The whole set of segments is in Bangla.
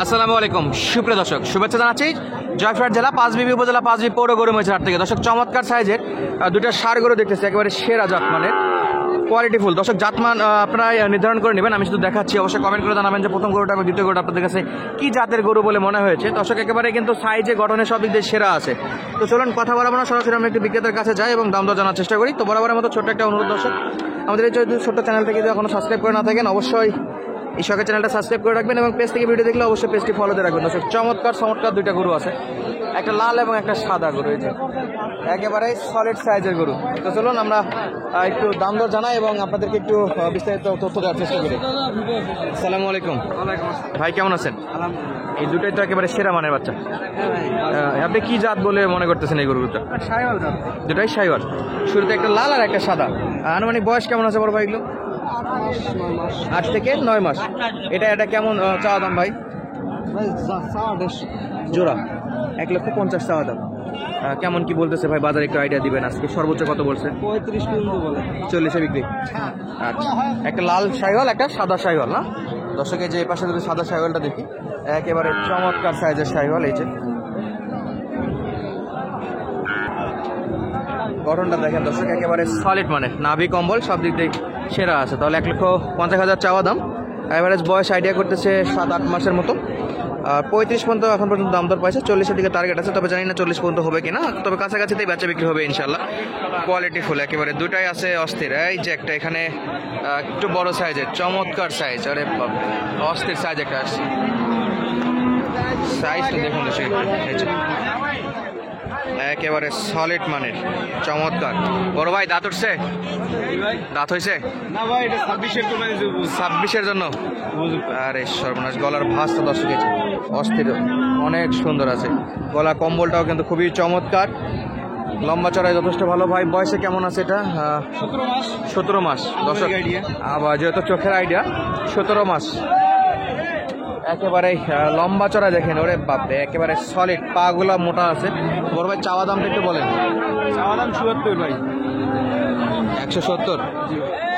আসসালামু আলাইকুম সুপ্রিয় দর্শক, শুভেচ্ছা জানাচ্ছি জয়পুরহাট জেলা পাঁচবিবি উপজেলা পাঁচবিবি পৌর গরু মহিষের হাট থেকে। দর্শক, চমৎকার সাইজের দুটো ষাঁড় গরু দেখতেছি, একেবারে সেরা জাতমানের, কোয়ালিটিফুল। দর্শক, জাতমান আপনারা নির্ধারণ করে নেবেন, আমি শুধু দেখাচ্ছি। অবশ্যই কমেন্ট করে জানাবেন যে প্রথম গরুটা এবং দ্বিতীয় গরুটা আপনাদের কাছে কি জাতের গরু বলে মনে হয়েছে। দর্শক, একেবারে কিন্তু সাইজে গঠনে সব দিক দিয়ে সেরা আছে। তো চলুন কথা বলবো না, সরাসরি আমরা একটু বিক্রেতার কাছে যাই এবং দাম দর জানার চেষ্টা করি। তো বরাবরের মতো ছোট্ট একটা অনুরোধ, দর্শক আমাদের এই ছোট্ট চ্যানেলটাকে যদি এখনো সাবস্ক্রাইব করে না থাকেন, অবশ্যই এই সরকার চ্যানেলটা সাবস্ক্রাইব করে রাখবেন এবং পেজ থেকে ভিডিও দেখলে অবশ্যই পেজটি ফলোতে রাখবেন। দর্শক, চমৎকার দুইটা গরু আছে, একটা লাল এবং একটা সাদা গরু, এই যে একেবারে সলিড সাইজের গরু। তো চলুন আমরা একটু দাম দর জানাই এবং আপনাদেরকে একটু বিস্তারিত তথ্য দেওয়ার চেষ্টা করি। আসসালামু আলাইকুম ভাই, কেমন আছেন? এই দুটাই তো একেবারে সেরা মানের বাচ্চা। আপনি কি জাত বলে মনে করতেছেন এই গরুটা? দুটাই শাইওয়াল। শুরুতে একটা লাল আর একটা সাদা। আনুমানিক বয়স কেমন আছে বড় ভাই এগুলো? 8 থেকে 9 মাস। এটা কেমন চাওয়া দাম ভাই? জোড়া 1,50,000 চাওয়া দাম। কেমন কি বলতেছে ভাই বাজার, একটু আইডিয়া দিবেন? আজকে সর্বোচ্চ কত বলছে? 35 পর্যন্ত বলে। 40-এ বিক্রি। আচ্ছা, একটা লাল শাইওয়াল, একটা সাদা শাইওয়াল না? দর্শকের যে পাশে যদি সাদা শাইওয়ালটা দেখি, একেবারে চমৎকার সাইজের শাইওয়াল। এই যে গঠনটা দেখেন দর্শক, একেবারে সলিড, মানে নাভি কম্বল সব দিক দিয়ে সেরা আছে। তাহলে 1,50,000 চাওয়া দাম। অ্যাভারেজ বয়স আইডিয়া করতেছে 7-8 মাসের মতো। 35 পর্যন্ত এখন পর্যন্ত দাম দর পাইছে, 40-এর দিকে টার্গেট আছে, তবে জানি না 40 পর্যন্ত হবে কিনা, তবে কাছাকাছিতেই বাচ্চা বিক্রি হবে ইনশাল্লাহ। কোয়ালিটি ফুল একেবারে, দুটাই আছে অস্থির। এই যে একটা এখানে একটু বড় সাইজের, চমৎকার সাইজ, আরে অস্থির সাইজ একটা আসছে। সাইজটা দেখুন দর্শক, একেবারে সলিড মানের, চমৎকার। বড় ভাই দাঁত উঠছে? দাঁত হয়েছে না ভাই, এটা 26-এর জন্য। আরে সর্বনাশ, গলার ভাঁজটা দর্শক অস্থির, অনেক সুন্দর আছে। গলা কম্বলটাও কিন্তু খুবই চমৎকার, লম্বা চড়াই যথেষ্ট ভালো। ভাই বয়সে কেমন আছে এটা? 17 মাস। দর্শক আবার যেহেতু চোখের আইডিয়া, 17 মাস। একেবারে লম্বা চড়া দেখেন, ওরে বাপরে, একেবারে সলিড, পা গুলা মোটা আছে। বড় ভাই চাওয়া দামটা একটু বলেন। চাওয়া দাম 74 ভাই। 170।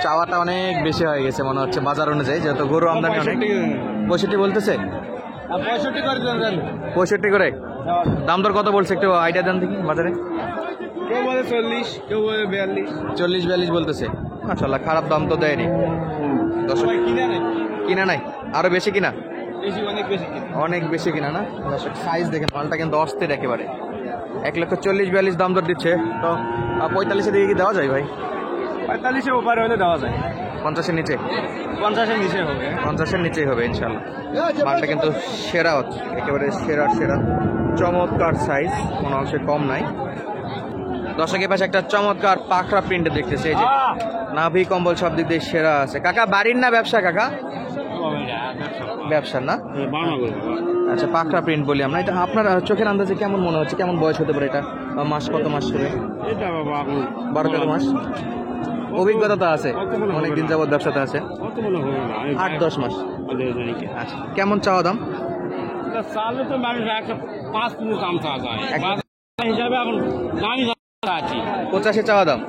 চাওয়াটা অনেক বেশি হয়ে গেছে মনে হচ্ছে বাজার অনুযায়ী, যেহেতু গরু আমদানি অনেক। 65 বলতেছে? 65 করে দেন। 65 করে দাম দর কত বলছে, একটু আইডিয়া দেন দেখি বাজারে। কেউ বলে 40, কেউ বলে 42। 40-42 বলতেছে। মাশাআল্লাহ, খারাপ দাম তো দেয়নি। দর্শক কিনা নাই, আরো বেশি কিনা? অনেক বেশি কিনা না? দর্শক সাইজ দেখেন, মালটা কিন্তু অস্থির একেবারে। 1,40,42 দাম দর দিচ্ছে। তো 45-এর দিকে কি দেওয়া যায় ভাই? 45-এর উপরে হলে দেওয়া যায়। 50-এর নিচে? 50-এর নিচে হবে। 50-এর নিচেই হবে ইনশাল্লাহ। মালটা কিন্তু সেরা হচ্ছে, একেবারে সেরা, চমৎকার সাইজ, কোনো অংশে কম নাই। দর্শকের পাশে একটা চমৎকার পাখরা প্রিন্টে দেখতেছে, এই যে নাভি কম্বল সব দিক দিয়ে সেরা আছে। কাকা বাড়ির না ব্যবসা? কাকা ব্যবসা না? আচ্ছা, পাখরা প্রিন্ট বলি আমরা। এটা আপনার চোখের আন্দাজে কেমন মনে হচ্ছে, কেমন বয়স হতে পারে এটা? মাস কত মাস হবে? 12-13 মাস। অভিজ্ঞতা তো আছে, অনেকদিন যাবত ব্যবসাতে আছে। 8-10 মাস। আচ্ছা, কেমন চাওয়া দাম? 85 চাওয়া দাম।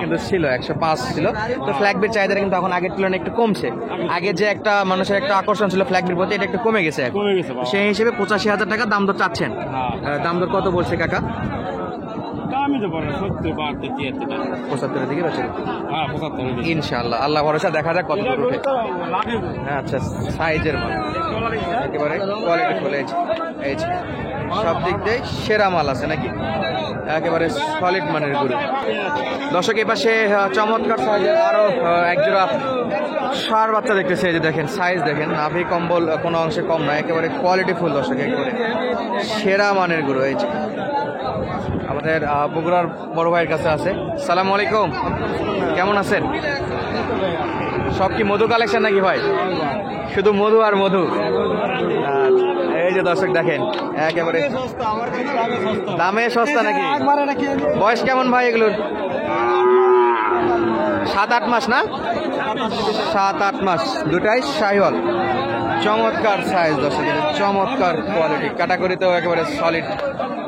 কিন্তু ছিল 105 ছিল। তো ফ্ল্যাগবির চাহিদা কিন্তু এখন আগের তুলনায় একটু কমছে। আগে যে একটা মানুষের একটা আকর্ষণ ছিল ফ্ল্যাগবির প্রতি, এটা একটু কমে গেছে। সেই হিসেবে 85,000 টাকা দাম দর চাচ্ছেন। দাম দর কত বলছে কাকা? 75-এর দিকে বেচে ইনশাআল্লাহ, আল্লাহ ভরসা, দেখা যাক কত দূর উঠে। আচ্ছা, সাইজের মাল একেবারে কোয়ালিটি ফুল, এই সব দিক দিয়ে সেরা মাল আছে নাকি? একেবারে সলিড মানের গরু। দর্শক এই পাশে চমৎকার সাইজের আরো একজোড়া ষাঁড় বাচ্চা দেখতেছে, এই যে দেখেন সাইজ দেখেন, নাভি কম্বল কোনো অংশে কম না, একেবারে কোয়ালিটি ফুল। দর্শক একেবারে সেরা মানের গরু। এই যে আমাদের বগুড়ার বড় ভাইয়ের কাছে আছে। সালাম আলাইকুম, কেমন আছেন? সব কি মধু কালেকশন নাকি ভাই? শুধু মধু আর মধু। এই যে দর্শক দেখেন, একেবারে দামে সস্তা নাকি? বয়স কেমন ভাই এগুলোর? 7-8 মাস না? 7-8 মাস। দুটাই শাহিওয়াল, চমৎকার সাইজ দর্শক, চমৎকার কোয়ালিটি, ক্যাটাগরিতেও একেবারে সলিড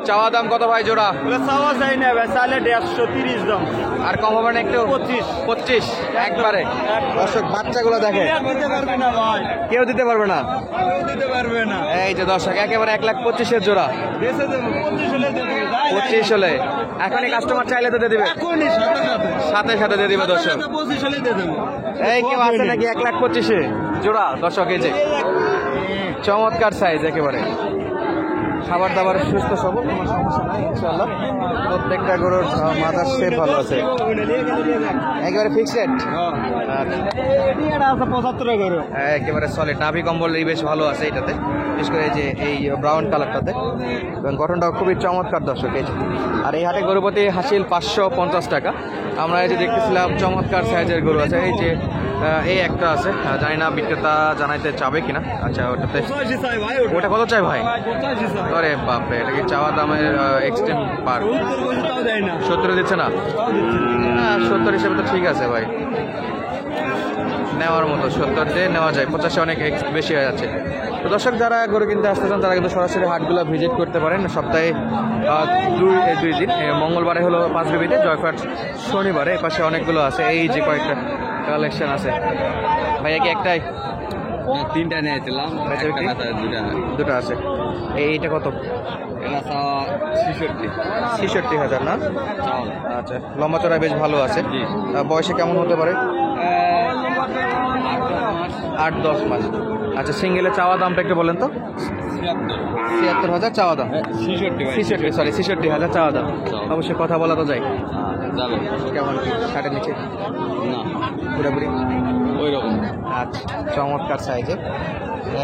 চাওয়া দাম কত ভাই জোড়া? চাওয়া যায় না ভাই, চাইলে 130 দাম। আর কম হবে না একটু? 25 একবারে। দর্শক বাচ্চাগুলো দেখে, দিতে পারবে না ভাই, কেউ দিতে পারবে না। দিতে পারবে না। এই যে দর্শক একেবারে 1,25,000 জোড়া। বেঁচে দেবো, 25 হলে দিয়ে দেবে। 25 হলে এখনই কাস্টমার চাইলে তো দিয়ে দিবে, এখনই সাথে সাথে। সাথে সাথে দিয়ে দিবে দর্শক। 25 হলে দিয়ে দেবো। এই কেউ আছে নাকি 1,25,000 জোড়া? দর্শক এই যে চমৎকার সাইজ একেবারে, খাবার দাবার সুস্থ সবল, কোনো সমস্যা নাই ইনশাআল্লাহ। প্রত্যেকটা গরুর মাথার শেপ ভালো আছে, একেবারে ফিক্সড রেট। আছে 75 করে। একেবারে সলিড, নাভি কম্বল এই বেশ ভালো আছে এটাতে, বিশেষ করে এই যে এই ব্রাউন কালারটাতে, এবং গঠনটাও খুবই চমৎকার দর্শক এই যে। আর এই হাটে গরুপতি হাসিল 550 টাকা। আমরা এই যে দেখতেছিলাম চমৎকার সাইজের গরু আছে, এই যে এই একটা আছে, জানি না বিক্রেতা জানাইতে চাবে কিনা। আচ্ছা ওটাতে, 85 চাই ভাই, ওটা কত চাই ভাই? 85 চাই। আরে বাপরে, এটা কি চাওয়া দামের এক্সটেন্ড পার? 70 বলছি তাও দেয় না। 70 দিচ্ছে না? তাও দিচ্ছে না। না 70 হিসেবে তো ঠিক আছে ভাই, নেওয়ার মতো। 70 দিয়ে নেওয়া যায়, 85 অনেক বেশি হয়ে যাচ্ছে। তো দর্শক যারা গরু কিনতে আসতে চান তারা কিন্তু সরাসরি হাটগুলো ভিজিট করতে পারেন। সপ্তাহে দুই দিন, মঙ্গলবারে হলো পাঁচবিবিতে, জয়ফাট শনিবারে। এ পাশে অনেকগুলো আছে, এই যে কয়েকটা কালেকশন আছে। ভাইয়া কি একটাই? তিনটা নিয়েছিলাম, দুটো আছে। এইটা কত? এটা 66,000 না? আচ্ছা, লম্বা চড়া বেশ ভালো আছে। বয়সে কেমন হতে পারে? 8-10 মাস। আচ্ছা, সিঙ্গেলের চাওয়া দামটা একটু বলেন তো। 76,000 চাওয়া দাম। 66,000 চাওয়া দাম। অবশ্যই কথা বলা তো যায়। যাবে কেমন কি ষাটের নিচে? না, পুরোপুরি ওই রকম। আচ্ছা, চমৎকার সাইজে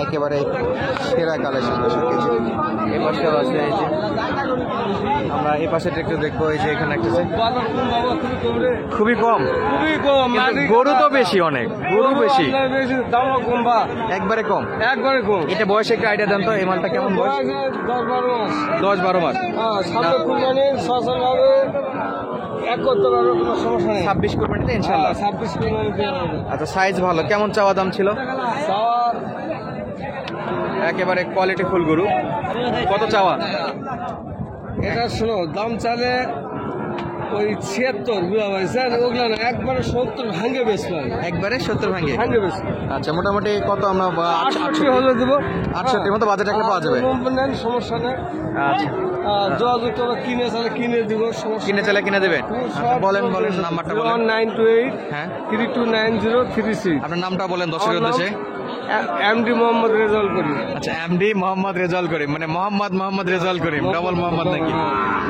একেবারে সেরা কালেকশন। এই পাশেও আছে, এই যে আমরা এই পাশে একটু দেখবো, এই যে এখানে একটা আছে। খুবই কম, খুবই কম। কিন্তু গরু তো বেশি, অনেক গরু বেশি, দাম কম বা একবারে কম। একবারে কম। এটা বয়সে একটা আইডিয়া দেন তো, এই মালটা কেমন বয়স? 10-12 মাস। 10-12 মাস। সামনে কুরবানি সচল হবে, এক করতে পারবে, কোনো সমস্যা নেই। 26 কোরবানিতে ইনশাআল্লাহ। 26 কুরবানি দিয়ে হবে। আচ্ছা, সাইজ ভালো। কেমন চাওয়া দাম ছিল? চাওয়ার একেবারে কোয়ালিটি ফুল গরু। কত চাওয়া? এটা শোনো, দাম চালে ওই 76 বুঝা পাইছে, ওগুলো না, একবারে 70 ভাঙে বেচবে, একবারে 70 ভাঙে। ভাঙে বেচবে। আচ্ছা, মোটামুটি কত আমরা 68 হলে দেবো। 68 মতো বাজেট রাখলে পাওয়া যাবে। নেন, সমস্যা নেই। আচ্ছা, যোগাযোগ করে কিনে চালে কিনে দিব, সমস্যা কিনে চাইলে কিনে দেবেন। আচ্ছা, বলেন নাম্বারটা বলেন। 1928 হ্যাঁ, 329036। আপনার নামটা বলেন দর্শকের উদ্দেশ্যে। এমডি মোহাম্মদ রেজাউল করিম। আচ্ছা, এমডি মোহাম্মদ রেজাউল করিম, মানে মোহাম্মদ রেজাউল করিম, ডবল মোহাম্মদ নাকি?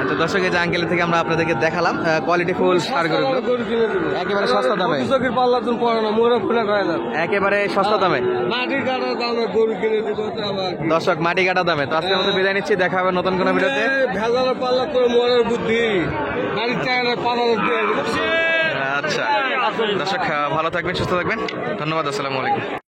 আচ্ছা দর্শক, এই যে আঙ্কেল থেকে আমরা আপনাদেরকে দেখালাম কোয়ালিটি ফুল সার গরুগুলো, গরু কিনে দেবো একেবারে সস্তা দামে। চোখের পাল্লা তুমি পড়ো না, মোড়ে ফুলে খায় না, একেবারে সস্তা দামে। মাটি কাটা দামে গরু কিনে দেবো। আবার দর্শক, মাটি কাটা দামে। তো আজকের মতো বিদায় নিচ্ছি, দেখা হবে নতুন কোনো ভিডিওতে। ভেজালের পাল্লা করে মোড়ের বুদ্ধি, গাড়ির টায়ারের পাল্লা দিয়ে। আচ্ছা দর্শক, ভালো থাকবেন, সুস্থ থাকবেন, ধন্যবাদ, আসসালামু আলাইকুম।